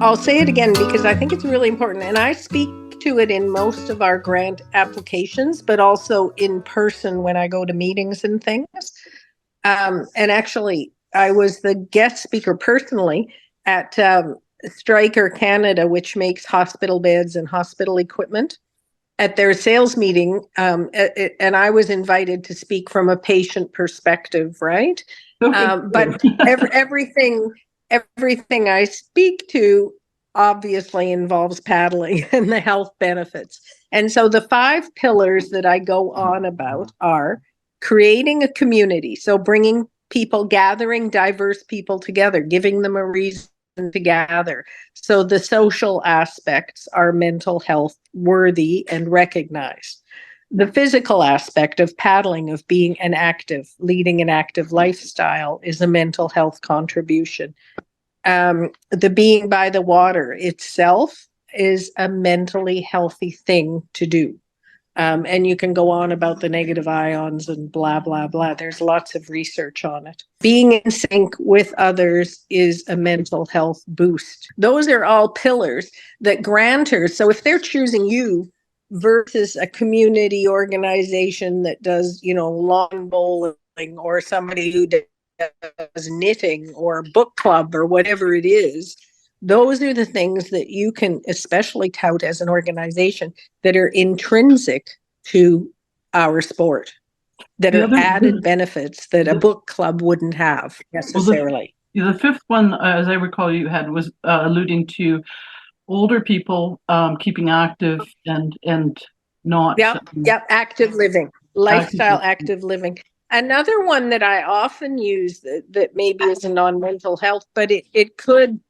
I'll say it again because I think it's really important. And I speak to it in most of our grant applications, but also in person when I go to meetings and things. And actually, I was the guest speaker personally at Stryker Canada, which makes hospital beds and hospital equipment, at their sales meeting. And I was invited to speak from a patient perspective, right? But everything I speak to obviously involves paddling and the health benefits. And so the 5 pillars that I go on about are creating a community. So bringing people, gathering diverse people together, giving them a reason to gather. So the social aspects are mental health worthy and recognized. The physical aspect of paddling, of being an active, leading an active lifestyle, is a mental health contribution. The being by the water itself is a mentally healthy thing to do. And you can go on about the negative ions and blah, blah, blah. There's lots of research on it. Being in sync with others is a mental health boost. Those are all pillars that grantors, so if they're choosing you versus a community organization that does, lawn bowling, or somebody who does knitting or book club or whatever it is, those are the things that you can especially tout as an organization that are intrinsic to our sport, that are added benefits that a book club wouldn't have necessarily. Well, the 5th one, as I recall you had, was alluding to older people keeping active and not... Yep, active living, lifestyle active living. Another one that I often use that maybe isn't on mental health, but it could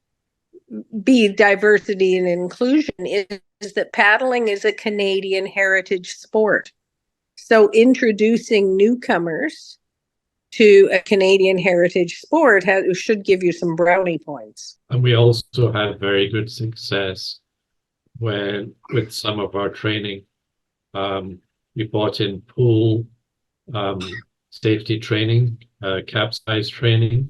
be diversity and inclusion, is that paddling is a Canadian heritage sport. So introducing newcomers to a Canadian heritage sport should give you some brownie points. And we also had very good success with some of our training. We brought in pool safety training, capsize training,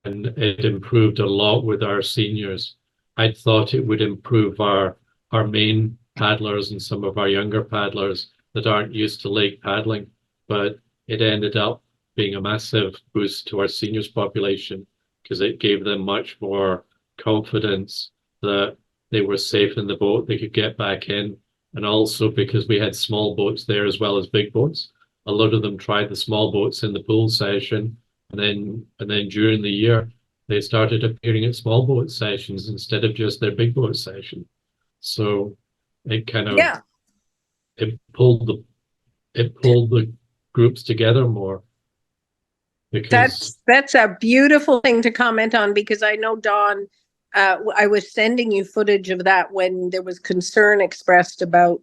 and it improved a lot with our seniors. I thought it would improve our main paddlers and some of our younger paddlers that aren't used to lake paddling, but it ended up being a massive boost to our seniors population because it gave them much more confidence that they were safe in the boat, they could get back in, and also because we had small boats there as well as big boats. A lot of them tried the small boats in the pool session, and then during the year they started appearing at small boat sessions instead of just their big boat session. So it kind of it pulled the groups together more. Because that's a beautiful thing to comment on, because I know, Don, I was sending you footage of that when there was concern expressed about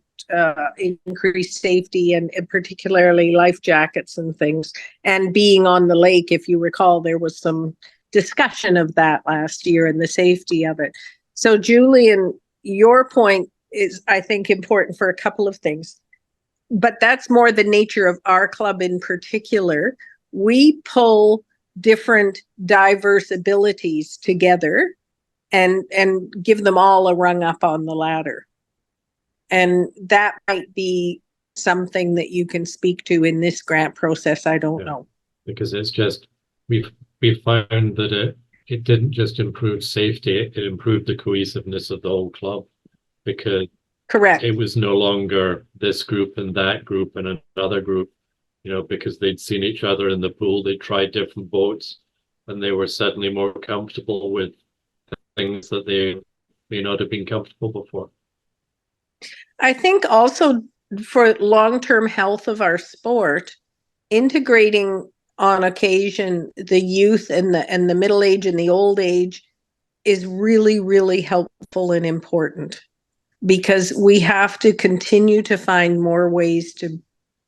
increased safety and particularly life jackets and things, and being on the lake. If you recall, there was some discussion of that last year and the safety of it. So Julian, your point is, I think, important for a couple of things, but that's more the nature of our club in particular. We pull different diverse abilities together and give them all a rung up on the ladder. And that might be something that you can speak to in this grant process. I don't know. Because it's just, we found that it didn't just improve safety, it improved the cohesiveness of the whole club, because it was no longer this group and that group and another group, because they'd seen each other in the pool, they tried different boats, and they were suddenly more comfortable with things that they may not have been comfortable before. I think also for long-term health of our sport, integrating on occasion the youth and the middle age and the old age is really, really helpful and important, because we have to continue to find more ways to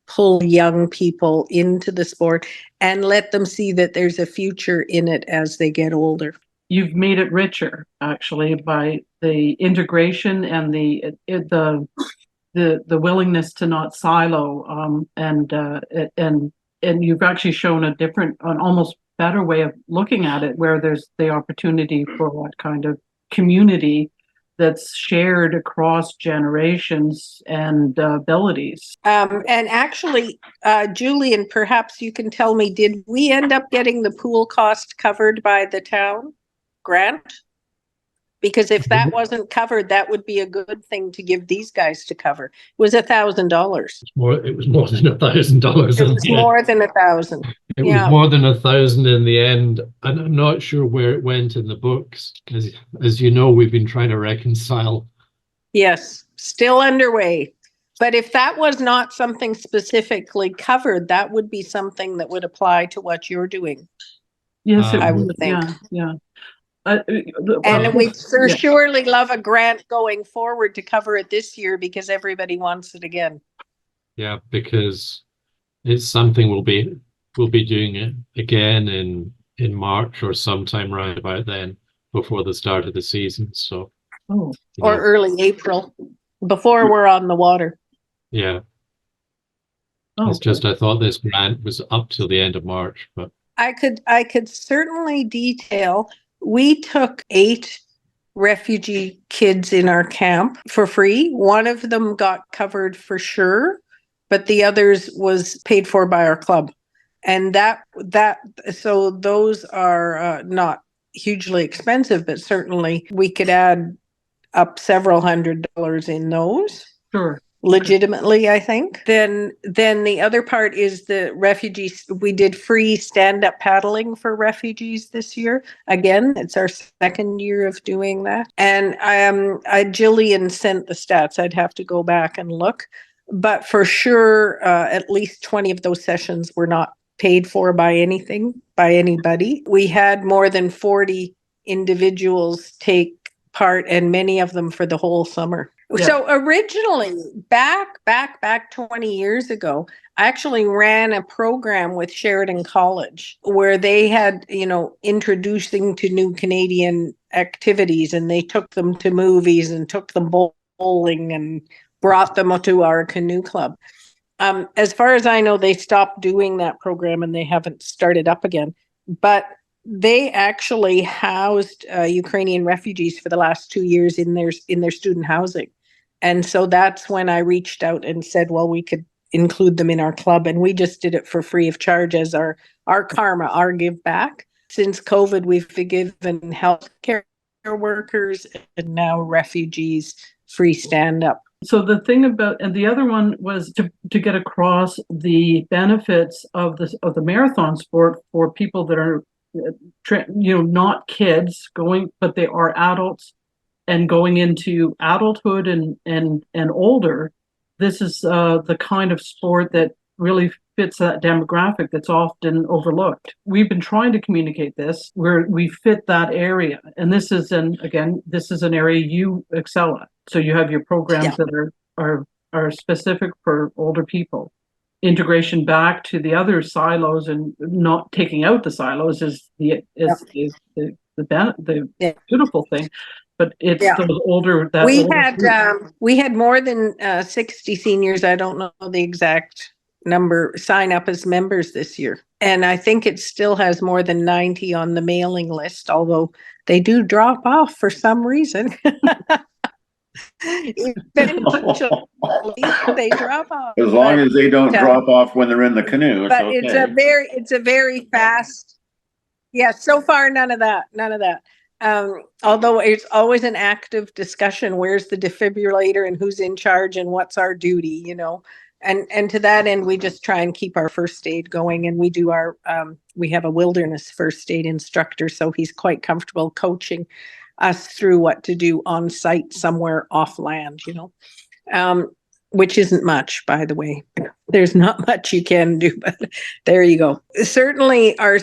pull young people into the sport and let them see that there's a future in it as they get older. You've made it richer, actually, by the integration and the willingness to not silo, and you've actually shown an almost better way of looking at it, where there's the opportunity for what kind of community that's shared across generations and abilities. And actually, Julian, perhaps you can tell me, did we end up getting the pool cost covered by the town grant? Because if that wasn't covered, that would be a good thing to give these guys to cover. It was $1,000. It was more than $1,000. It was more than 1,000. It was Yeah. more than 1,000 in the end, and I'm not sure where it went in the books. As you know, we've been trying to reconcile. Yes, still underway. But if that was not something specifically covered, that would be something that would apply to what you're doing. Yes, it I would. would think. Yeah. And we'd surely love a grant going forward to cover it this year because everybody wants it again. Yeah, because it's something we'll be doing it again in March or sometime right about then, before the start of the season. So, or early April, before we're on the water. Yeah. It's just, I thought this grant was up till the end of March, but I could certainly detail. We took 8 refugee kids in our camp for free. One of them got covered for sure, but the others was paid for by our club. And so those are not hugely expensive, but certainly we could add up several $100s in those. Sure. Legitimately, I think. Then the other part is the refugees. We did free stand-up paddling for refugees this year. Again, it's our second year of doing that. And Jillian sent the stats. I'd have to go back and look. But for sure, at least 20 of those sessions were not paid for by anybody. We had more than 40 individuals take part, and many of them for the whole summer. Yeah. So originally, back 20 years ago, I actually ran a program with Sheridan College where they had, introducing to new Canadian activities, and they took them to movies and took them bowling and brought them to our canoe club. As far as I know, they stopped doing that program and they haven't started up again. But they actually housed Ukrainian refugees for the last 2 years in their student housing. And so that's when I reached out and said, well, we could include them in our club. And we just did it for free of charge as our karma, our give back. Since COVID, we've given healthcare workers and now refugees free stand up. So the thing about, and the other one was to get across the benefits of the marathon sport for people that are not kids going, but they are adults and going into adulthood and older. This is the kind of sport that really fits that demographic that's often overlooked. We've been trying to communicate this where we fit that area, and this is an area you excel at. So you have your programs that are specific for older people. Integration back to the other silos and not taking out the silos is the beautiful thing, but it's those older. We had more than 60 seniors. I don't know the exact number sign up as members this year, and I think it still has more than 90 on the mailing list. Although they do drop off for some reason. Eventually, they drop off. As long as they don't drop off when they're in the canoe. But okay. It's a very fast. Yeah, so far none of that. Although it's always an active discussion. Where's the defibrillator and who's in charge and what's our duty? And to that end, we just try and keep our first aid going. And we do we have a wilderness first aid instructor, so he's quite comfortable coaching us through what to do on site somewhere off land, which isn't much, by the way. There's not much you can do, but there you go. Certainly our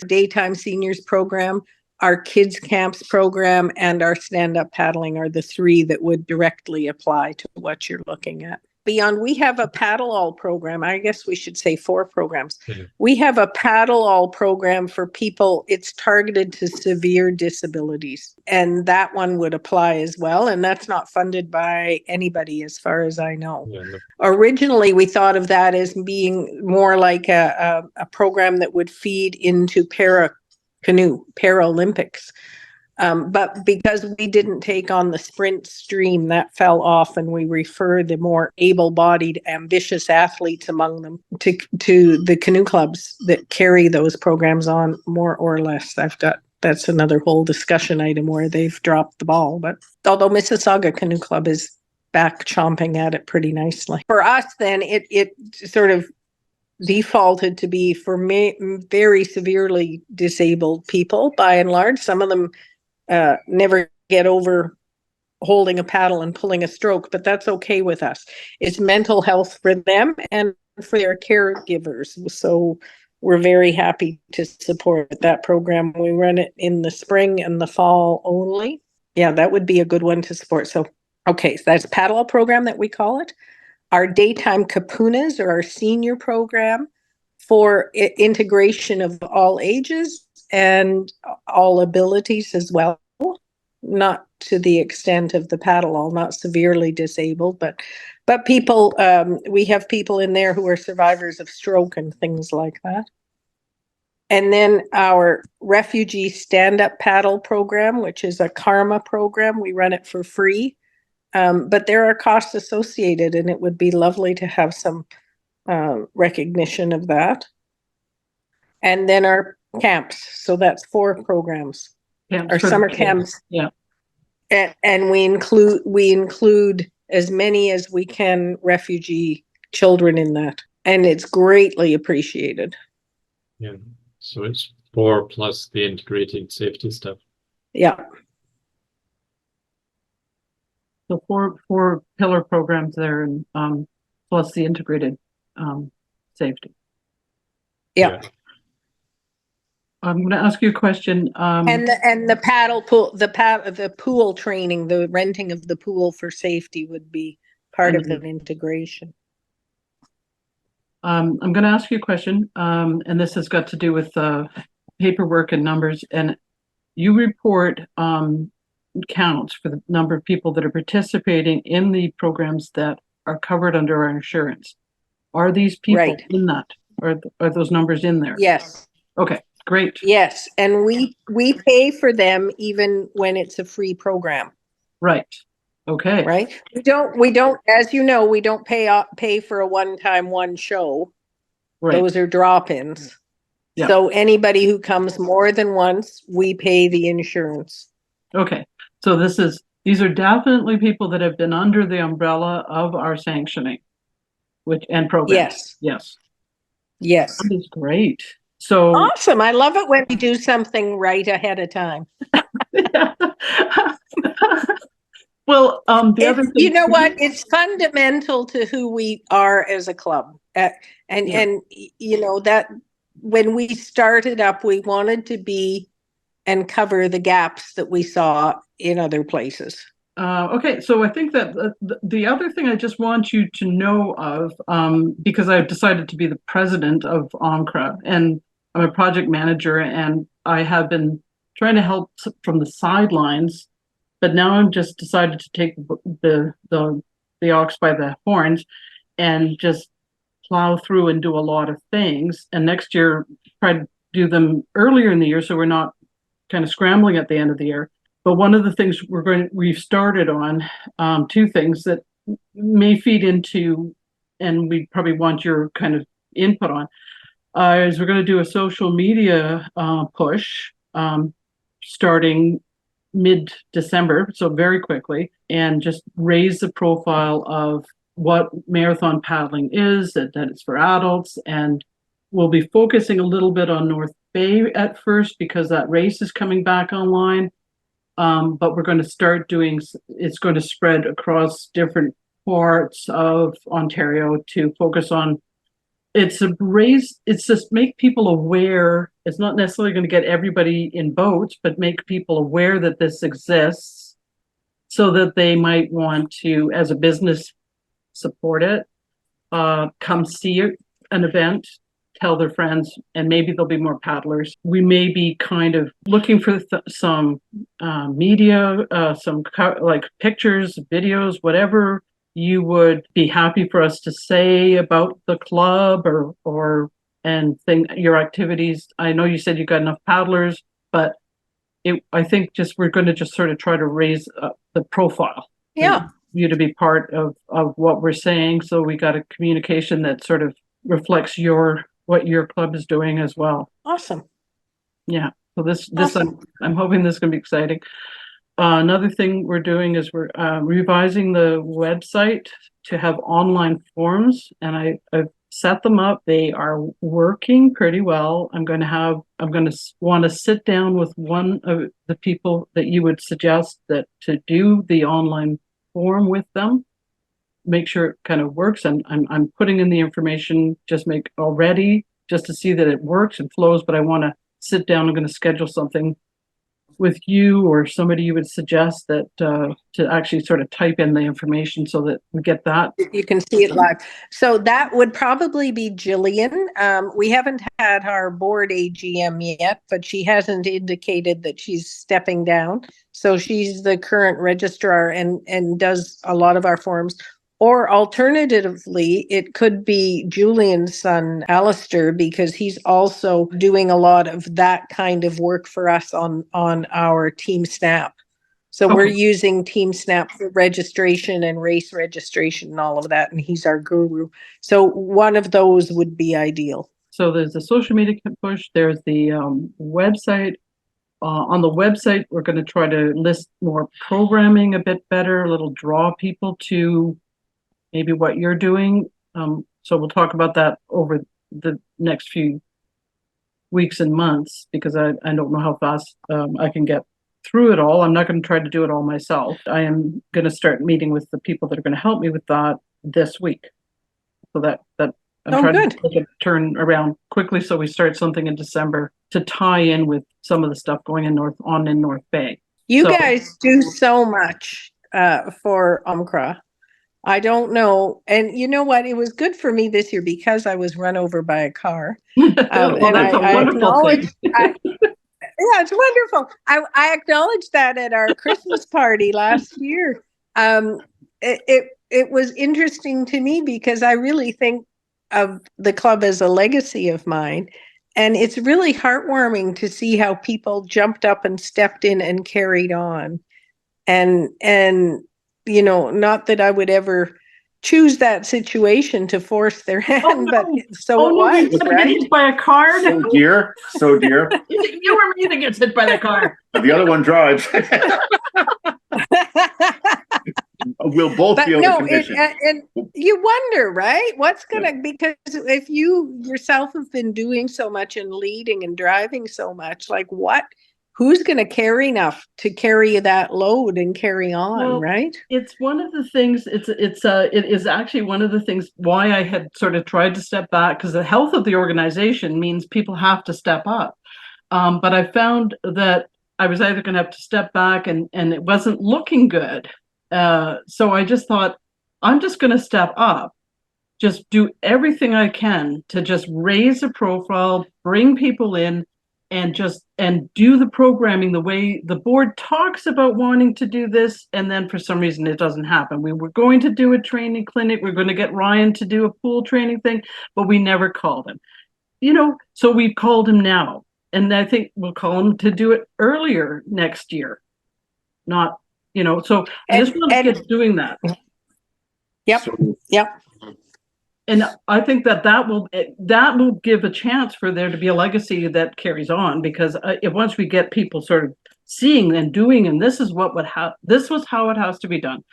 daytime seniors program, our kids camps program, and our stand-up paddling are the 3 that would directly apply to what you're looking at. Beyond, we have a paddle-all program. I guess we should say 4 programs. Mm-hmm. We have a paddle-all program for people. It's targeted to severe disabilities. And that one would apply as well. And that's not funded by anybody as far as I know. Yeah, no. Originally, we thought of that as being more like a program that would feed into Paralympics. But because we didn't take on the sprint stream, that fell off, and we refer the more able-bodied, ambitious athletes among them to the canoe clubs that carry those programs on more or less. That's another whole discussion item where they've dropped the ball. But although Mississauga Canoe Club is back chomping at it pretty nicely. For us, then, it sort of defaulted to be for very severely disabled people, by and large. Some of them never get over holding a paddle and pulling a stroke, but that's okay with us. It's mental health for them and for their caregivers. So we're very happy to support that program. We run it in the spring and the fall only. Yeah, that would be a good one to support. So, okay, so that's paddle program that we call it. Our daytime kapunas, or our senior program for integration of all ages and all abilities as well. Not to the extent of the paddle all, not severely disabled, but people, we have people in there who are survivors of stroke and things like that. And then our refugee stand-up paddle program, which is a karma program. We run it for free, but there are costs associated, and it would be lovely to have some recognition of that. And then our camps. So that's 4 programs. Our summer camps. Yeah. And we include as many as we can refugee children in that. And it's greatly appreciated. Yeah. So it's 4 plus the integrated safety stuff. Yeah. So four pillar programs there, and plus the integrated safety. Yeah. I'm going to ask you a question. And the paddle pool, the pool training, the renting of the pool for safety would be part of an integration. I'm going to ask you a question, and this has got to do with paperwork and numbers. And you report counts for the number of people that are participating in the programs that are covered under our insurance. Are these people in that? Are those numbers in there? Yes. Okay, great. Yes, and we pay for them even when it's a free program. Right. Okay. Right. We don't, as you know, we don't pay for a one-time one show. Right. Those are drop-ins. Yeah. So anybody who comes more than once, we pay the insurance. Okay. So these are definitely people that have been under the umbrella of our sanctioning, and program. Yes. Yes. Yes. That is great. So awesome. I love it when we do something right ahead of time. Well, the other thing, you know what? It's fundamental to who we are as a club. And you know, that when we started up, we wanted to be and cover the gaps that we saw in other places. Okay, so I think that the other thing I just want you to know of, because I've decided to be the president of OMCKRA, and I'm a project manager, and I have been trying to help from the sidelines, but now I'm just decided to take the ox by the horns and just plow through and do a lot of things. And next year, try to do them earlier in the year, so we're not kind of scrambling at the end of the year. But one of the things we've started on, 2 things that may feed into, and we probably want your kind of input on, is we're going to do a social media push starting mid-December, so very quickly, and just raise the profile of what marathon paddling is, that it's for adults, and we'll be focusing a little bit on North Bay at first because that race is coming back online. But we're going to start doing, it's going to spread across different parts of Ontario to focus on, it's just make people aware. It's not necessarily going to get everybody in boats, but make people aware that this exists so that they might want to, as a business, support it, come see an event, tell their friends, and maybe there'll be more paddlers. We may be kind of looking for some media, some like pictures, videos, whatever you would be happy for us to say about the club or your activities. I know you said you got enough paddlers, but I think we're going to just sort of try to raise the profile. Yeah. You to be part of what we're saying. So we got a communication that sort of reflects what your club is doing as well. Awesome. Yeah. So this Awesome. I'm hoping this is going to be exciting. Another thing we're doing is we're revising the website to have online forms, and I've set them up. They are working pretty well. I'm going to want to sit down with one of the people that you would suggest that to do the online form with them, make sure it kind of works. And I'm putting in the information just to see that it works and flows, but I want to sit down. I'm going to schedule something with you or somebody you would suggest that to actually sort of type in the information so that we get that. You can see it live. So that would probably be Jillian. We haven't had our board AGM yet, but she hasn't indicated that she's stepping down. So she's the current registrar and does a lot of our forms. Or alternatively, it could be Julian's son, Alistair, because he's also doing a lot of that kind of work for us on our Team Snap. So we're using Team Snap for registration and race registration and all of that, and he's our guru. So one of those would be ideal. So there's the social media push, there's the website. On the website, we're going to try to list more programming a bit better, a little draw people to maybe what you're doing. So we'll talk about that over the next few weeks and months, because I don't know how fast I can get through it all. I'm not going to try to do it all myself. I am going to start meeting with the people that are going to help me with that this week. So that I'm trying to make it turn around quickly so we start something in December to tie in with some of the stuff going in North Bay. You guys do so much for OMCKRA. I don't know. And you know what? It was good for me this year because I was run over by a car. Well, that's a wonderful thing. Yeah, it's wonderful. I acknowledged that at our Christmas party last year. It was interesting to me because I really think of the club as a legacy of mine. And it's really heartwarming to see how people jumped up and stepped in and carried on. And you know, not that I would ever choose that situation to force their hand, but so it was, right? Hit by a car. So dear. You were me that gets hit by the car. The other one drives. We'll both be able to condition. And you wonder, right? What's gonna, because if you yourself have been doing so much and leading and driving so much, like who's going to carry enough to carry that load and carry on, right? It's one of the things, it is actually one of the things why I had sort of tried to step back, because the health of the organization means people have to step up. But I found that I was either going to have to step back and it wasn't looking good. So I just thought, I'm just going to step up, just do everything I can to just raise the profile, bring people in, and do the programming the way the board talks about wanting to do this, and then for some reason it doesn't happen. We were going to do a training clinic, we're going to get Ryan to do a pool training thing, but we never called him. You know, so we've called him now, and I think we'll call him to do it earlier next year. Not, you know, so I just want to get doing that. Yep. And I think that will give a chance for there to be a legacy that carries on, because once we get people sort of seeing and doing, and this is this was how it has to be done.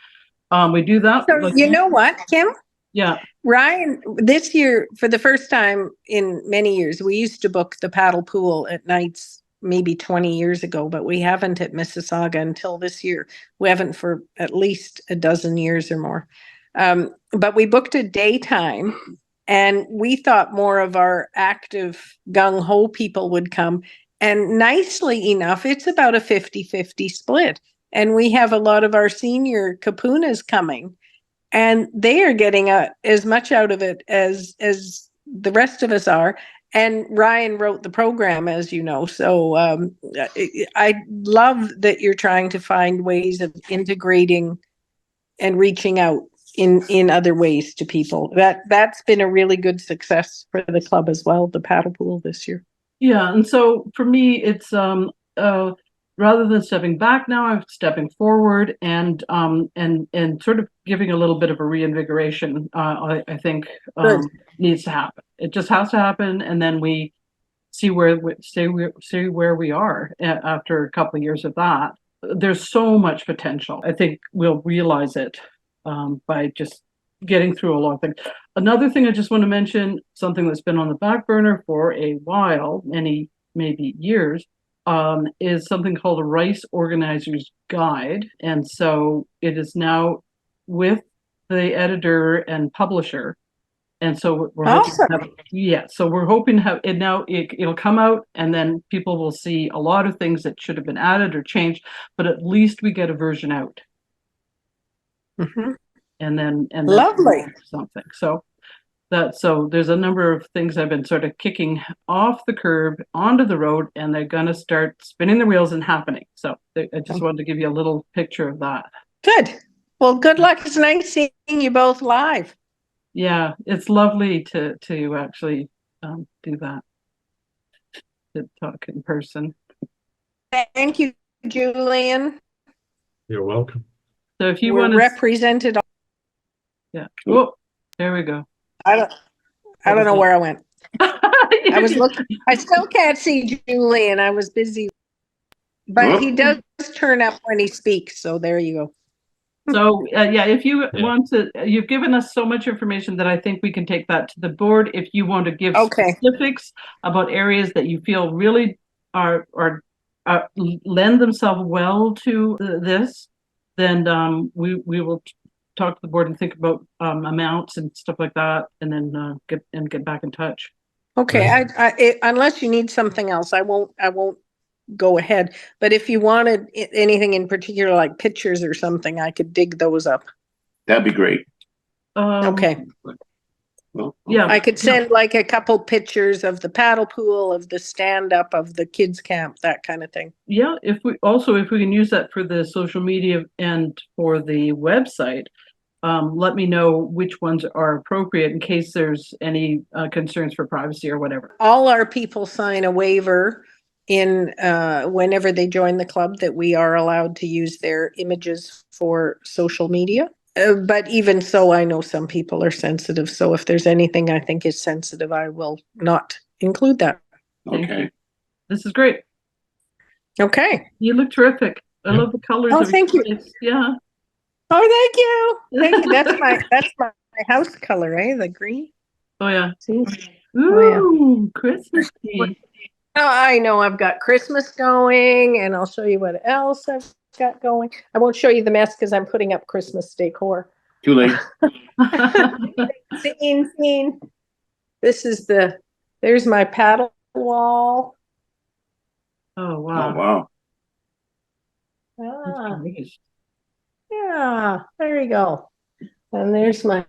We do that. So you know what, Kim? Yeah. Ryan, this year, for the first time in many years, we used to book the paddle pool at nights maybe 20 years ago, but we haven't at Mississauga until this year. We haven't for at least a dozen years or more. But we booked a daytime, and we thought more of our active gung-ho people would come. And nicely enough, it's about a 50-50 split. And we have a lot of our senior kapunas coming, and they are getting as much out of it as the rest of us are. And Ryan wrote the program, as you know. So I love that you're trying to find ways of integrating and reaching out in other ways to people. That's been a really good success for the club as well, the paddle pool this year. Yeah, and so for me, it's rather than stepping back now, I'm stepping forward and sort of giving a little bit of a reinvigoration. I think needs to happen. It just has to happen, and then we see where we are after a couple of years of that. There's so much potential. I think we'll realize it by just getting through a lot of things. Another thing I just want to mention, something that's been on the back burner for a while, many maybe years, is something called a Rice Organizer's Guide. And so it is now with the editor and publisher. And so we're awesome. So we're hoping to have it now. It'll come out, and then people will see a lot of things that should have been added or changed, but at least we get a version out. Mm-hmm. And then lovely something. So there's a number of things I've been sort of kicking off the curb onto the road, and they're going to start spinning the wheels and happening. So I just wanted to give you a little picture of that. Good. Well, good luck. It's nice seeing you both live. Yeah, it's lovely to actually do that, to talk in person. Thank you, Julian. You're welcome. So if you We're want to represented. Yeah. Oh, there we go. I don't know where I went. I was looking. I still can't see Julian. I was busy, but he does turn up when he speaks. So there you go. So if you want to, you've given us so much information that I think we can take that to the board. If you want to give specifics about areas that you feel really are lend themselves well to this, then we will talk to the board and think about amounts and stuff like that, and then get back in touch. Okay. Unless you need something else, I won't go ahead. But if you wanted anything in particular, like pictures or something, I could dig those up. That'd be great. Okay. Well, yeah, I could send like a couple pictures of the paddle pool, of the stand up, of the kids camp, that kind of thing. Yeah, if we can use that for the social media and for the website, let me know which ones are appropriate in case there's any concerns for privacy or whatever. All our people sign a waiver in whenever they join the club that we are allowed to use their images for social media. But even so, I know some people are sensitive. So if there's anything I think is sensitive, I will not include that. Okay. This is great. Okay. You look terrific. I love the colors. Oh, thank you. Yeah. Oh, thank you. Thank you. That's my house color, eh? The green. Oh yeah. See? Ooh, Christmas tree. Oh, I know I've got Christmas going, and I'll show you what else I've got going. I won't show you the mess because I'm putting up Christmas decor. Too late. Scene. There's my paddle wall. Oh wow. Oh Ah, wow. yeah, there you go. And there's my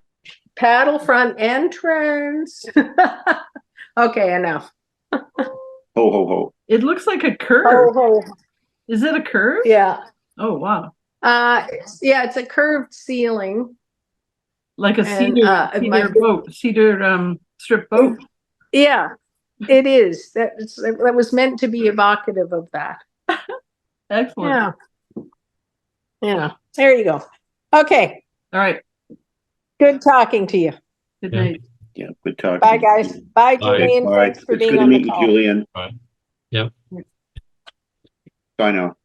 paddle front entrance. Okay, enough. Ho ho ho. It looks like a curve. Oh, Is it a curve? yeah. Oh wow. It's a curved ceiling. Like a And, cedar strip boat. Yeah, it is. That was meant to be evocative of that. Excellent. Yeah. There you go. Okay. All right. Good talking to you. Good night. Yeah, good talking. Bye, guys. Bye, Julian. Bye. Thanks for It's being good to on meet the you, call. Julian. Bye. Yep. Bye now.